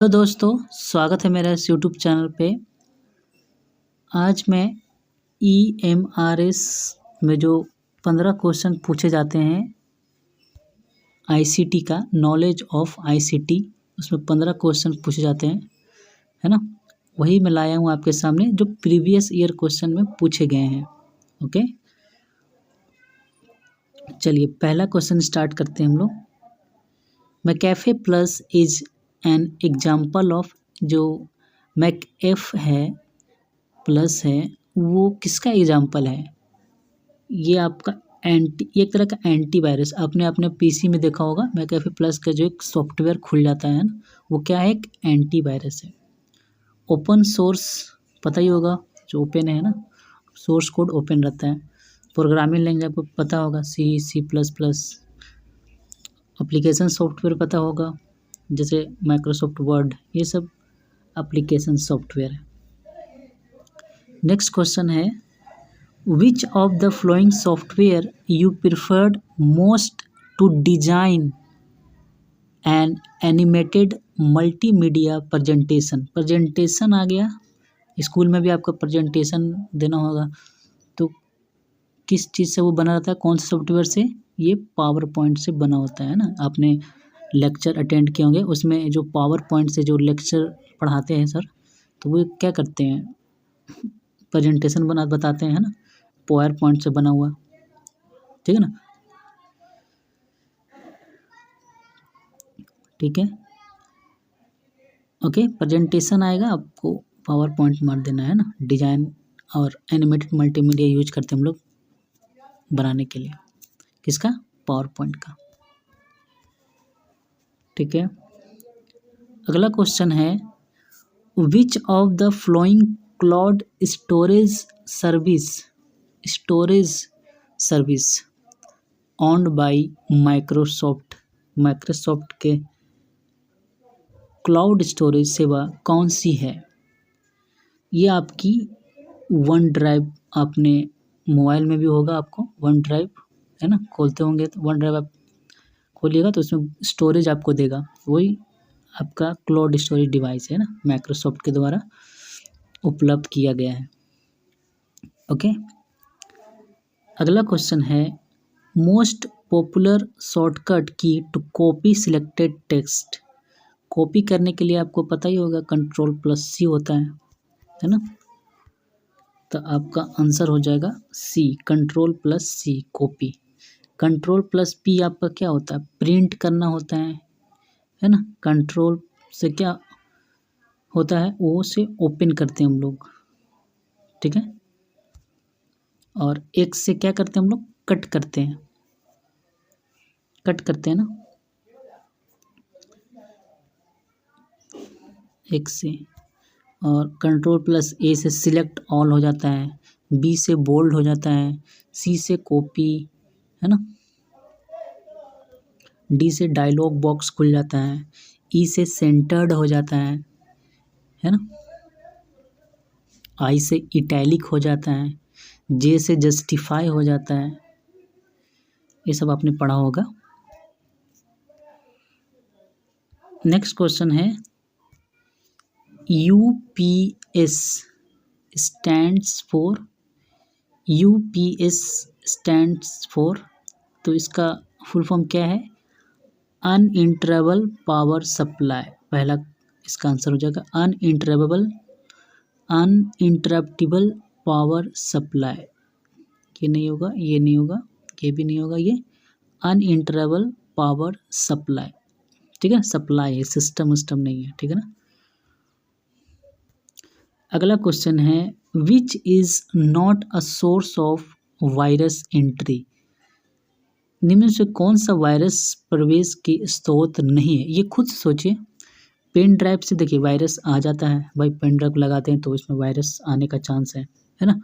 तो दोस्तों, स्वागत है मेरा इस यूट्यूब चैनल पे। आज मैं EMRS में जो 15 क्वेश्चन पूछे जाते हैं ICT का, नॉलेज ऑफ ICT, उसमें 15 क्वेश्चन पूछे जाते हैं, है ना। वही मैं लाया हूँ आपके सामने जो प्रीवियस ईयर क्वेश्चन में पूछे गए हैं। ओके, चलिए पहला क्वेश्चन स्टार्ट करते हैं हम लोग। McAfee plus is an example of, जो मैकएफ है प्लस है वो किसका एग्जाम्पल है? ये आपका एक तरह का एंटीवायरस। आपने अपने पीसी में देखा होगा मैकएफे प्लस का जो एक सॉफ्टवेयर खुल जाता है ना, वो क्या है? एक एंटीवायरस है। ओपन सोर्स पता ही होगा, जो ओपन है ना, सोर्स कोड ओपन रहता है। प्रोग्रामिंग लैंग्वेज आपको पता होगा, C++। एप्लीकेशन सॉफ्टवेयर पता होगा, जैसे माइक्रोसॉफ्ट वर्ड, ये सब एप्लीकेशन सॉफ्टवेयर है। नेक्स्ट क्वेश्चन है, which of the following software you preferred most to design an animated multimedia presentation आ गया, स्कूल में भी आपको प्रेजेंटेशन देना होगा, तो किस चीज़ से वो बना रहता है, कौन से सॉफ्टवेयर से? ये पावर पॉइंट से बना होता है ना। आपने लेक्चर अटेंड किए होंगे, उसमें जो पावर पॉइंट से जो लेक्चर पढ़ाते हैं सर, तो वो क्या करते हैं, प्रेजेंटेशन बताते हैं ना, पावर पॉइंट से बना हुआ, ठीक है ना। ठीक है, ओके, प्रेजेंटेशन आएगा, आपको पावर पॉइंट मार देना है ना। डिजाइन और एनिमेटेड मल्टीमीडिया यूज करते हैं हम लोग बनाने के लिए, किसका? पावर पॉइंट का। ठीक है, अगला क्वेश्चन है, which of the flowing cloud storage owned bye Microsoft के क्लाउड स्टोरेज सेवा कौन सी है? ये आपकी वन ड्राइव, आपने मोबाइल में भी होगा, आपको वन ड्राइव है ना, खोलते होंगे तो वन ड्राइव आप खोलिएगा तो उसमें स्टोरेज आपको देगा, वही आपका क्लाउड स्टोरेज डिवाइस है ना, माइक्रोसॉफ्ट के द्वारा उपलब्ध किया गया है। ओके, अगला क्वेश्चन है, most popular shortcut key to copy selected text. Copy करने के लिए आपको पता ही होगा Ctrl+C होता है ना, तो आपका आंसर हो जाएगा C, Ctrl+C कॉपी। Ctrl+P आपका क्या होता है? प्रिंट करना होता है ना। कंट्रोल से क्या होता है, वो से ओपन करते हैं हम लोग, ठीक है। और X से क्या करते हैं हम लोग? कट करते हैं ना, X से। और Ctrl+A से सिलेक्ट ऑल हो जाता है, B से बोल्ड हो जाता है, C से कॉपी, है ना, D से डायलॉग बॉक्स खुल जाता है, E से सेंटर्ड हो जाता है ना, I से इटैलिक हो जाता है, J से जस्टिफाई हो जाता है। ये सब आपने पढ़ा होगा। नेक्स्ट क्वेश्चन है, UPS स्टैंड्स फॉर, तो इसका फुल फॉर्म क्या है? Uninterruptible power supply. पहला इसका आंसर हो जाएगा अनइंटरप्टेबल पावर सप्लाई। ये नहीं होगा, ये नहीं होगा, ये भी नहीं होगा, ये अनइंटरप्टेबल पावर सप्लाई, ठीक है। सप्लाई है, सिस्टम नहीं है, ठीक है ना। अगला क्वेश्चन है, which is not a source of virus entry. निम्न से कौन सा वायरस प्रवेश के स्रोत नहीं है? ये खुद सोचिए। पेन ड्राइव से देखिए वायरस आ जाता है भाई, पेन ड्राइव लगाते हैं तो इसमें वायरस आने का चांस है ना।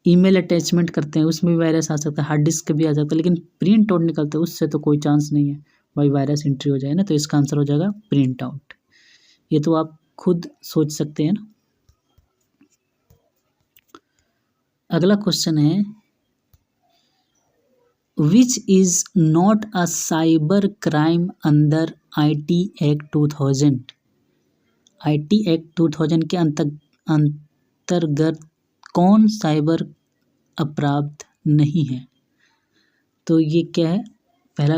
ईमेल अटैचमेंट करते हैं, उसमें भी वायरस आ सकता है, हार्ड डिस्क भी आ सकता है, लेकिन प्रिंट आउट निकलते हैं उससे तो कोई चांस नहीं है भाई वायरस एंट्री हो जाए ना। तो इसका आंसर हो जाएगा प्रिंट आउट। ये तो आप खुद सोच सकते हैं ना। अगला क्वेश्चन है, which is not a cyber crime under IT act 2000, IT act 2000 के अंतर्गत कौन साइबर अपराध नहीं है? तो ये क्या है? पहला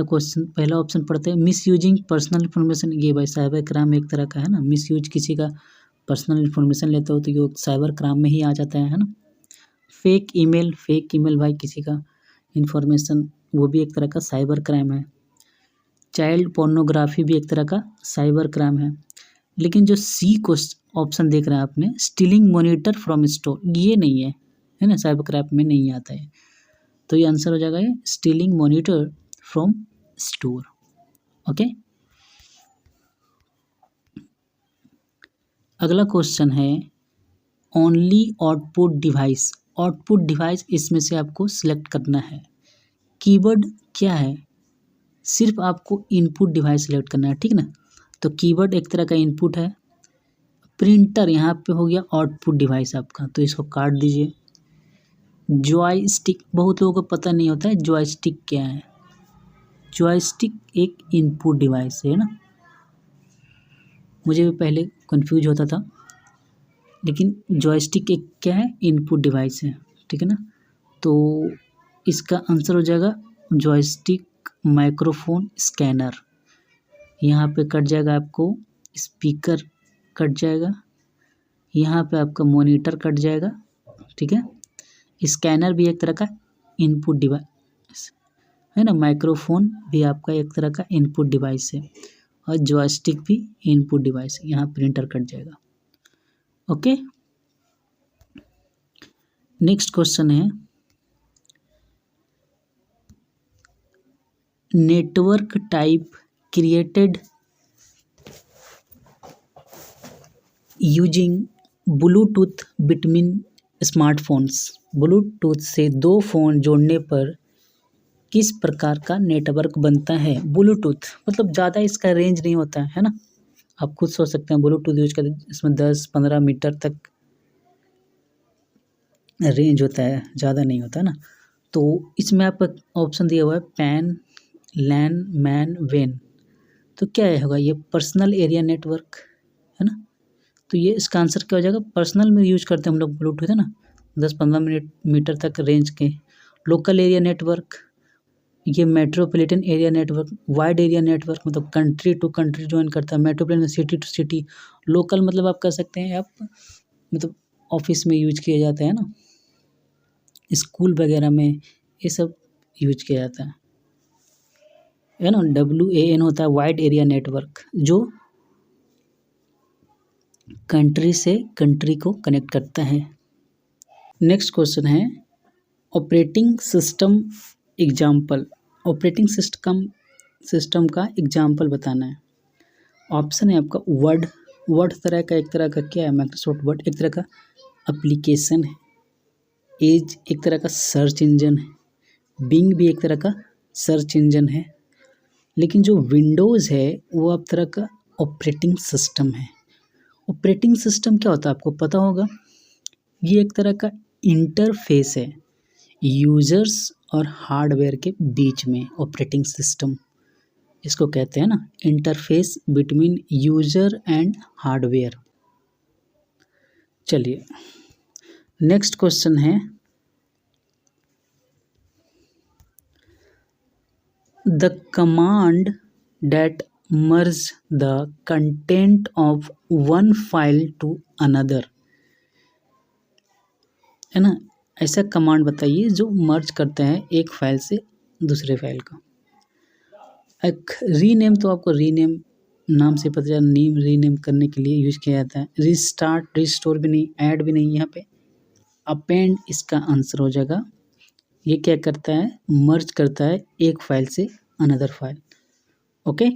ऑप्शन पढ़ते हैं, मिस यूजिंग पर्सनल इन्फॉर्मेशन। ये भाई साइबर क्राइम एक तरह का है ना, मिस यूज किसी का पर्सनल इन्फॉर्मेशन लेते हो तो ये साइबर क्राइम में ही आ जाता है ना। फेक ईमेल भाई किसी का इन्फॉर्मेशन, वो भी एक तरह का साइबर क्राइम है। चाइल्ड पोर्नोग्राफी भी एक तरह का साइबर क्राइम है। लेकिन जो सी क्वेश्चन ऑप्शन देख रहे हैं आपने, स्टीलिंग मॉनिटर फ्रॉम स्टोर, ये नहीं है ना, साइबर क्राइम में नहीं आता है। तो ये आंसर हो जाएगा ये stealing monitor from store. Okay, अगला क्वेश्चन है only output device. Output device इसमें से आपको सिलेक्ट करना है। कीवर्ड क्या है? सिर्फ आपको इनपुट डिवाइस सिलेक्ट करना है, ठीक ना। तो कीवर्ड एक तरह का इनपुट है। प्रिंटर यहाँ पे हो गया आउटपुट डिवाइस आपका, तो इसको काट दीजिए। जॉयस्टिक, बहुत लोगों को पता नहीं होता है जॉयस्टिक क्या है। जॉयस्टिक एक इनपुट डिवाइस है ना, मुझे भी पहले कंफ्यूज होता था, लेकिन जॉयस्टिक एक क्या है, इनपुट डिवाइस है, ठीक है ना। तो इसका आंसर हो जाएगा जॉयस्टिक माइक्रोफोन स्कैनर। यहाँ पे कट जाएगा आपको स्पीकर, कट जाएगा, यहाँ पे आपका मॉनिटर कट जाएगा, ठीक है। स्कैनर भी एक तरह का इनपुट डिवाइस है ना, माइक्रोफोन भी आपका एक तरह का इनपुट डिवाइस है, और जॉयस्टिक भी इनपुट डिवाइस है। यहाँ प्रिंटर कट जाएगा। ओके, नेक्स्ट क्वेश्चन है network type created using Bluetooth between smartphones. Bluetooth से दो फ़ोन जोड़ने पर किस प्रकार का नेटवर्क बनता है? ब्लूटूथ मतलब ज़्यादा इसका रेंज नहीं होता है ना, आप खुद सोच सकते हैं। ब्लूटूथ यूज करते इसमें 10-15 मीटर तक रेंज होता है, ज़्यादा नहीं होता है ना। तो इसमें आपका ऑप्शन दिया हुआ है पैन, लैन, मैन, वेन। तो क्या होगा ये? पर्सनल एरिया नेटवर्क है ना। तो ये इसका आंसर क्या हो जाएगा? पर्सनल में यूज करते हैं हम लोग ब्लूटूथ है ना, 10-15 मीटर तक रेंज के। लोकल एरिया नेटवर्क, ये metropolitan area network, wide area network मतलब कंट्री टू कंट्री ज्वाइन करता है, metropolitan city to city. Local मतलब आप कह सकते हैं आप मतलब ऑफिस में यूज किया जाता है ना, स्कूल वगैरह में ये सब यूज किया जाता है ना। WAN होता है वाइड एरिया नेटवर्क, जो कंट्री से कंट्री को कनेक्ट करता है। नेक्स्ट क्वेश्चन है operating system example. Operating system का एग्जाम्पल बताना है। ऑप्शन है आपका वर्ड तरह का क्या है? माइक्रोसॉफ्ट वर्ड एक तरह का एप्लीकेशन है। एज एक तरह का सर्च इंजन है। बिंग भी एक तरह का सर्च इंजन है। लेकिन जो विंडोज़ है वो अब तरह का ऑपरेटिंग सिस्टम है। ऑपरेटिंग सिस्टम क्या होता है आपको पता होगा, ये एक तरह का इंटरफेस है यूजर्स और हार्डवेयर के बीच में। ऑपरेटिंग सिस्टम इसको कहते हैं ना, interface between user and hardware. चलिए नेक्स्ट क्वेश्चन है the command that merge the content of one file to another, है ना। ऐसा कमांड बताइए जो मर्ज करता है एक फाइल से दूसरे फाइल का। एक रीनेम, तो आपको रीनेम नाम से पता चला, नेम रीनेम करने के लिए यूज किया जाता है। रिस्टार्ट, रिस्टोर भी नहीं, ऐड भी नहीं यहाँ पे। अपेंड इसका आंसर हो जाएगा। ये क्या करता है? मर्ज करता है एक फाइल से अनदर फाइल। ओके,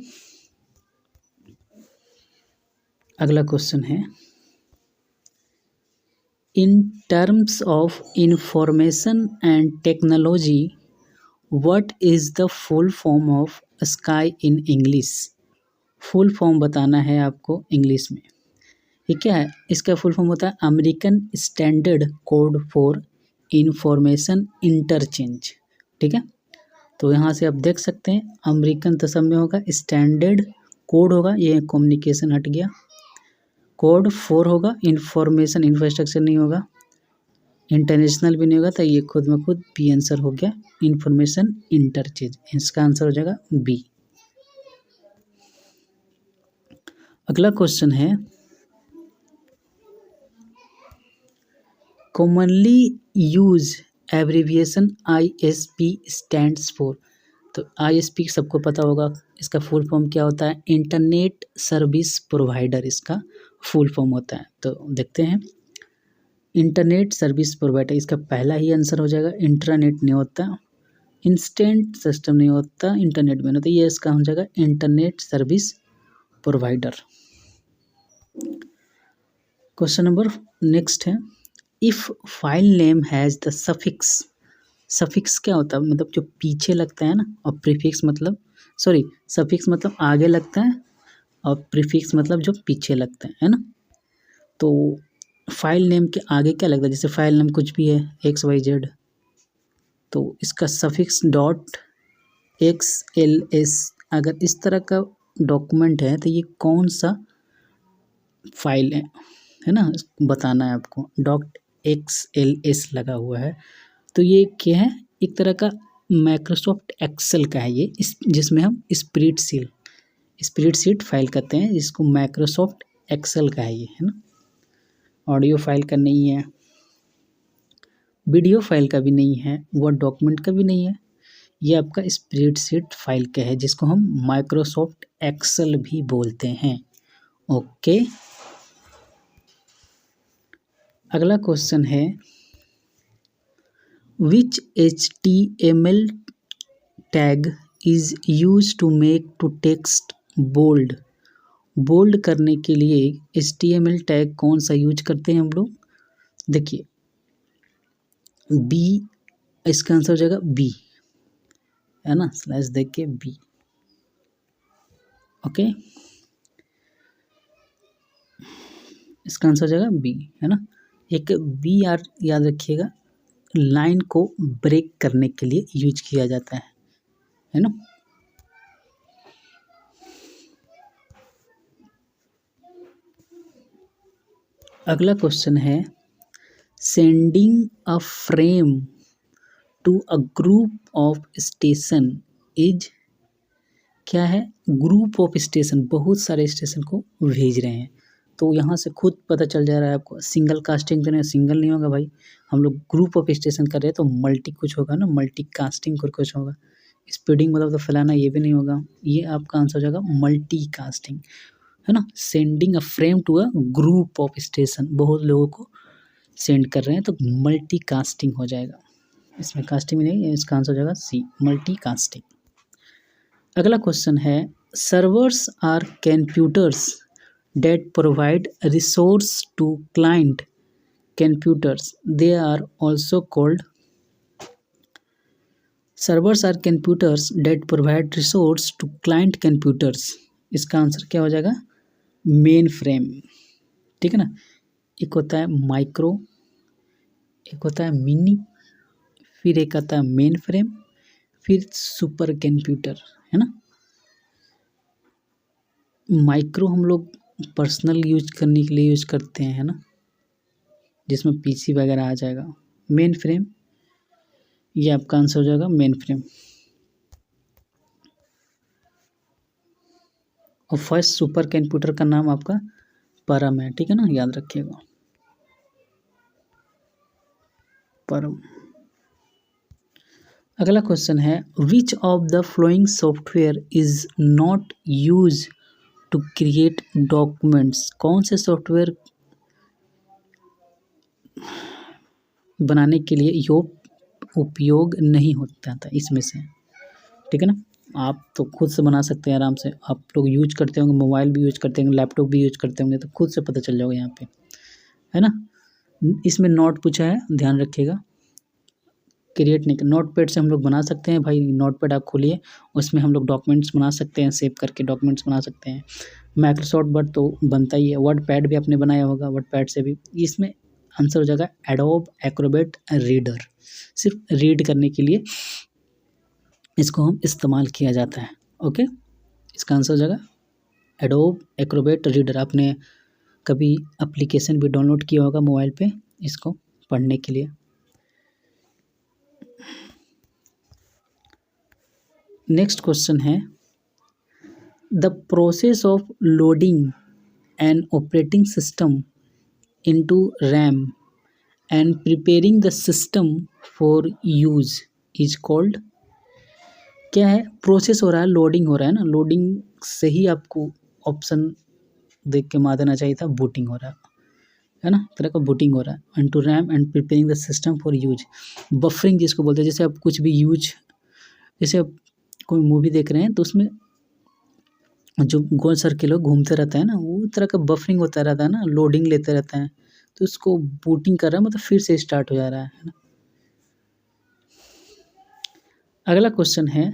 अगला क्वेश्चन है in terms of information and technology what is the full form of sky in English. Full form बताना है आपको इंग्लिश में। ये क्या है? इसका फुल फॉर्म होता है American standard code for information interchange, ठीक है। तो यहाँ से आप देख सकते हैं अमेरिकन तसम में होगा स्टैंडर्ड कोड होगा, ये कम्युनिकेशन हट गया। कोड 4 होगा, इंफॉर्मेशन इंफ्रास्ट्रक्चर नहीं होगा, इंटरनेशनल भी नहीं होगा, तो ये खुद में खुद बी आंसर हो गया, इंफॉर्मेशन इंटरचेंज। इसका आंसर हो जाएगा बी। अगला क्वेश्चन है, commonly use abbreviation ISP stands for. तो ISP सबको पता होगा, इसका फुल फॉर्म क्या होता है, इंटरनेट सर्विस प्रोवाइडर इसका फुल फॉर्म होता है। तो देखते हैं, इंटरनेट सर्विस प्रोवाइडर, इसका पहला ही आंसर हो जाएगा। इंटरनेट नहीं होता, इंस्टेंट सिस्टम नहीं होता, इंटरनेट में नहीं होता, ये इसका हो जाएगा internet service provider. Question number next है, if file name has the suffix. Suffix क्या होता है, मतलब जो पीछे लगता है ना, और प्रीफिक्स मतलब सफिक्स मतलब आगे लगता है, और प्रीफिक्स मतलब जो पीछे लगता है ना। तो फाइल नेम के आगे क्या लगता है, जैसे फाइल नेम कुछ भी है XYZ, तो इसका सफिक्स .XLS। अगर इस तरह का डॉक्यूमेंट है तो ये कौन सा फाइल है ना, बताना है आपको। .XLS लगा हुआ है, तो ये क्या है, एक तरह का माइक्रोसॉफ्ट एक्सेल का है ये, जिसमें हम स्प्रेडशीट फाइल करते हैं, जिसको माइक्रोसॉफ्ट एक्सेल का है ये, है ना। ऑडियो फाइल का नहीं है, वीडियो फाइल का भी नहीं है, वर्ड डॉक्यूमेंट का भी नहीं है, ये आपका स्प्रेडशीट फाइल का है, जिसको हम माइक्रोसॉफ्ट एक्सेल भी बोलते हैं। ओके, अगला क्वेश्चन है, which HTML tag is use to make to text bold. Bold करने के लिए HTML टैग कौन सा यूज करते हैं हम लोग, देखिए बी, इसका आंसर हो जाएगा बी, है ना, स्लैश देख के बी। ओके, इसका आंसर हो जाएगा बी, है ना। एक बी आर याद रखिएगा, लाइन को ब्रेक करने के लिए यूज किया जाता है ना। अगला क्वेश्चन है, sending a frame to a group of station is, क्या है, ग्रुप ऑफ स्टेशन, बहुत सारे स्टेशन को भेज रहे हैं। तो यहाँ से खुद पता चल जा रहा है आपको, सिंगल कास्टिंग तो नहीं, सिंगल नहीं होगा भाई, हम लोग ग्रुप ऑफ स्टेशन कर रहे हैं, तो मल्टी कुछ होगा ना, मल्टी कास्टिंग कुछ होगा। स्प्रेडिंग मतलब तो फैलाना, ये भी नहीं होगा, ये आपका आंसर हो जाएगा मल्टी कास्टिंग, है ना। Sending a frame to a group of station, बहुत लोगों को सेंड कर रहे हैं, तो मल्टी कास्टिंग हो जाएगा, इसमें कास्टिंग नहीं, इसका आंसर हो जाएगा सी, मल्टी कास्टिंग। अगला क्वेश्चन है, servers are computers that provide resource to client computers, they are also called, servers are computers that provide resource to client computers, इसका आंसर क्या हो जाएगा, मेन फ्रेम, ठीक है ना। एक होता है माइक्रो, एक होता है मिनी, फिर एक आता है मेन फ्रेम, फिर सुपर कंप्यूटर, है ना। माइक्रो हम लोग पर्सनल यूज करने के लिए यूज करते हैं, है ना, जिसमें PC वगैरह आ जाएगा। मेन फ्रेम, ये आपका आंसर हो जाएगा मेन फ्रेम। और फर्स्ट सुपर कंप्यूटर का नाम आपका परम है, ठीक है ना, याद रखिएगा, परम। अगला क्वेश्चन है, which of the following software is not use to create documents, कौन से सॉफ्टवेयर बनाने के लिए उपयोग नहीं होता था इसमें से, ठीक है ना। आप तो खुद से बना सकते हैं आराम से, आप लोग यूज करते होंगे, मोबाइल भी यूज करते होंगे, लैपटॉप भी यूज करते होंगे, तो खुद से पता चल जाओगे यहाँ पे, है ना। इसमें नोट पूछा है, ध्यान रखिएगा, क्रिएट नहीं, नोट पैड से हम लोग बना सकते हैं भाई, नोट पैड आप खोलिए, उसमें हम लोग डॉक्यूमेंट्स बना सकते हैं, सेव करके डॉक्यूमेंट्स बना सकते हैं। माइक्रोसॉफ्ट वर्ड तो बनता ही है, वर्ड पैड भी आपने बनाया होगा, वर्ड पैड से भी। इसमें आंसर हो जाएगा एडोब एक्रोबैट रीडर, सिर्फ रीड करने के लिए इसको हम इस्तेमाल किया जाता है। ओके, इसका आंसर हो जाएगा एडोब एक्रोबैट रीडर, आपने कभी एप्लीकेशन भी डाउनलोड किया होगा मोबाइल पे इसको पढ़ने के लिए। नेक्स्ट क्वेश्चन है the process of loading an operating system into RAM and preparing the system for use is called. क्या है? प्रोसेस हो रहा है, लोडिंग हो रहा है ना, लोडिंग से ही आपको ऑप्शन देख के मार देना चाहिए था, बूटिंग हो रहा है ना, तरह का बूटिंग हो रहा है। Into RAM and preparing the system for use. Buffering जिसको बोलते हैं, जैसे आप कुछ भी यूज, जैसे आप कोई मूवी देख रहे हैं तो उसमें जो गोल सर्किल घूमते रहता है ना, वो तरह का बफरिंग होता रहता है ना, लोडिंग लेते रहता है, तो उसको बूटिंग कर रहा है, मतलब फिर से स्टार्ट हो जा रहा है ना। अगला क्वेश्चन है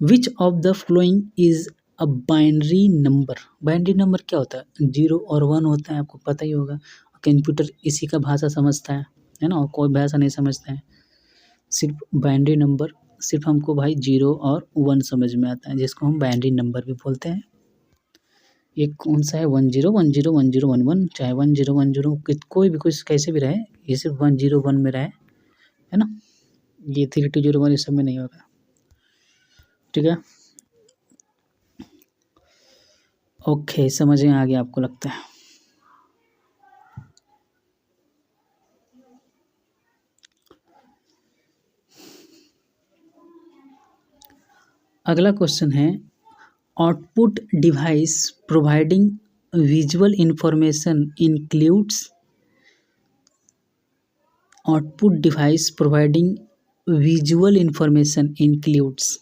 which of the following is a binary number. Binary number क्या होता है? 0 और 1 होता है, आपको पता ही होगा। कंप्यूटर इसी का भाषा समझता है ना, और कोई भाषा नहीं समझता है। सिर्फ बाइनरी नंबर सिर्फ हमको भाई 0 और 1 समझ में आता है, जिसको हम बाइनरी नंबर भी बोलते हैं। ये कौन सा है? 10 10 10 11, चाहे 10 10 कोई भी कुछ कैसे भी रहे, ये सिर्फ 101 में रहे, है ना। ये 3201 इस सब में नहीं होगा, ठीक है। ओके, समझ में आ गया आपको लगता है। अगला क्वेश्चन है output device providing visual information includes. Output device providing visual information includes,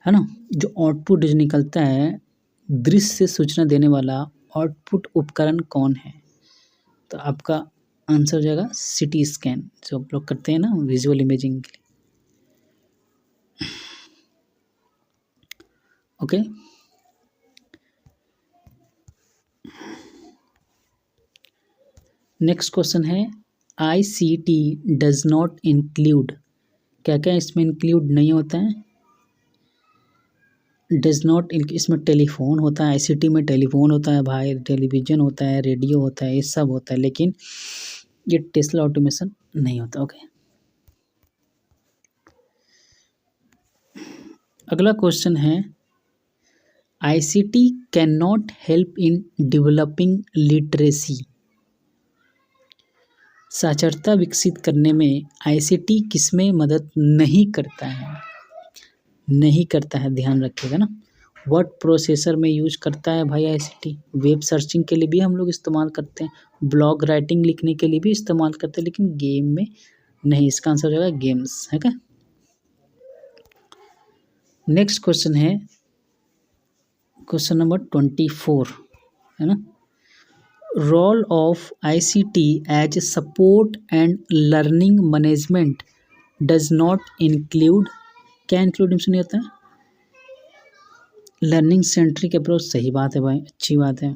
है ना। जो आउटपुट जो निकलता है, दृश्य से सूचना देने वाला आउटपुट उपकरण कौन है? तो आपका आंसर हो जाएगा सीटी स्कैन, जो आप लोग करते हैं ना विजुअल इमेजिंग के लिए। ओके, नेक्स्ट क्वेश्चन है ICT डज नॉट इंक्लूड। क्या क्या इसमें इंक्लूड नहीं होता है? डज नॉट, इसमें टेलीफोन होता है, ICT में टेलीफोन होता है भाई, टेलीविज़न होता है, रेडियो होता है, ये सब होता है, लेकिन ये टेस्ला ऑटोमेशन नहीं होता। ओके, अगला क्वेश्चन है ICT can not help in developing literacy. साक्षरता विकसित करने में ICT किसमें मदद नहीं करता है? नहीं करता है, ध्यान रखिएगा ना। वर्ड प्रोसेसर में यूज करता है भाई ICT। वेब सर्चिंग के लिए भी हम लोग इस्तेमाल करते हैं, ब्लॉग राइटिंग लिखने के लिए भी इस्तेमाल करते हैं, लेकिन गेम में नहीं। इसका आंसर हो जाएगा गेम्स, है क्या। नेक्स्ट क्वेश्चन है क्वेश्चन नंबर 24, है ना। Role of ICT as support and learning management does not include. क्या इंक्लूड इसमें नहीं होता है? लर्निंग सेंट्रिक अप्रोच, सही बात है भाई, अच्छी बात है।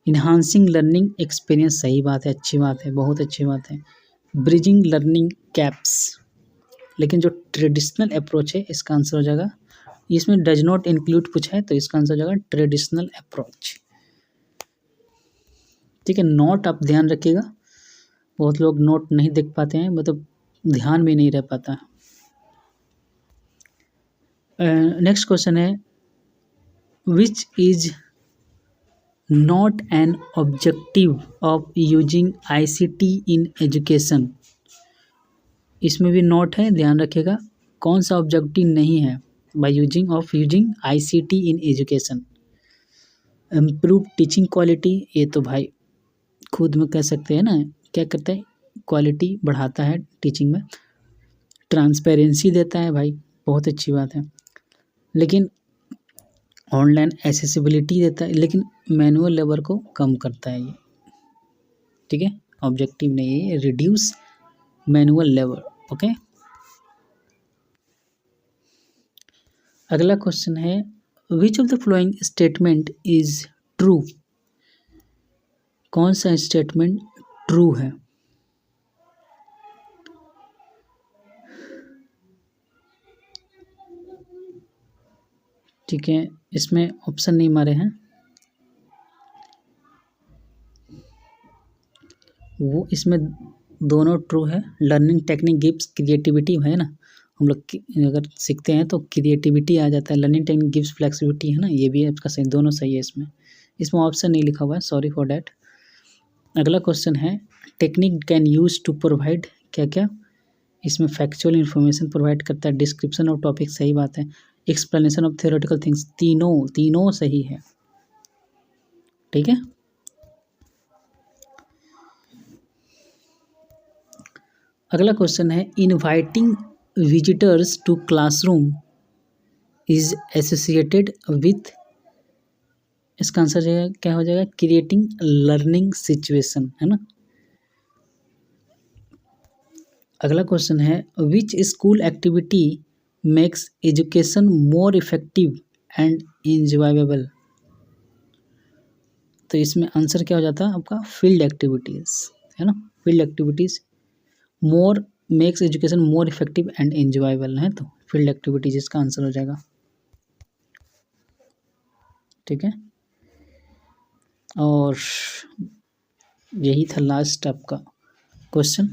इन्हांसिंग लर्निंग एक्सपीरियंस, सही बात है, अच्छी बात है, बहुत अच्छी बात है। ब्रिजिंग लर्निंग कैप्स, लेकिन जो ट्रेडिशनल अप्रोच है इसका आंसर हो जाएगा, इसमें डज नॉट इंक्लूड पूछा है तो इसका आंसर हो जाएगा ट्रेडिशनल अप्रोच, ठीक है। नोट आप ध्यान रखिएगा, बहुत लोग नोट नहीं देख पाते हैं, मतलब ध्यान में नहीं रह पाता। नेक्स्ट क्वेश्चन है which is not an objective of using ICT in education. इसमें भी नोट है, ध्यान रखिएगा। कौन सा ऑब्जेक्टिव नहीं है by using ICT in education? Improve teaching quality, ये तो भाई खुद में कह सकते हैं ना, क्या करता है, क्वालिटी बढ़ाता है टीचिंग में। ट्रांसपेरेंसी देता है भाई, बहुत अच्छी बात है, लेकिन ऑनलाइन एसेसिबिलिटी देता है, लेकिन मैनुअल लेबर को कम करता है ये, ठीक है। ऑब्जेक्टिव नहीं है, रिड्यूस मैनुअल लेबर। ओके, अगला क्वेश्चन है which of the following statement is true. कौन सा स्टेटमेंट ट्रू है? ठीक है, इसमें ऑप्शन नहीं मारे हैं, वो इसमें दोनों ट्रू है। लर्निंग टेक्निक गिव्स क्रिएटिविटी है ना, हम लोग अगर सीखते हैं तो क्रिएटिविटी आ जाता है। लर्निंग टेक्निक गिव्स फ्लेक्सिबिलिटी है ना, ये भी आपका सही, दोनों सही है इसमें। इसमें ऑप्शन नहीं लिखा हुआ है, सॉरी फॉर डैट। अगला क्वेश्चन है technique can use to provide क्या क्या, इसमें फैक्चुअल इन्फॉर्मेशन प्रोवाइड करता है, डिस्क्रिप्शन ऑफ टॉपिक सही बात है, एक्सप्लेनेशन ऑफ थियोरेटिकल थिंग्स, तीनों सही है। ठीक है, अगला क्वेश्चन है inviting visitors to classroom is associated with, इसका आंसर क्या हो जाएगा, क्रिएटिंग लर्निंग सिचुएशन, है ना। अगला क्वेश्चन है which school activity makes education more effective and enjoyable, तो इसमें आंसर क्या हो जाता है आपका, फील्ड एक्टिविटीज़, है ना। Field activities more makes education more effective and enjoyable है, तो फील्ड एक्टिविटीज इसका आंसर हो जाएगा। ठीक है, और यही था लास्ट आपका क्वेश्चन।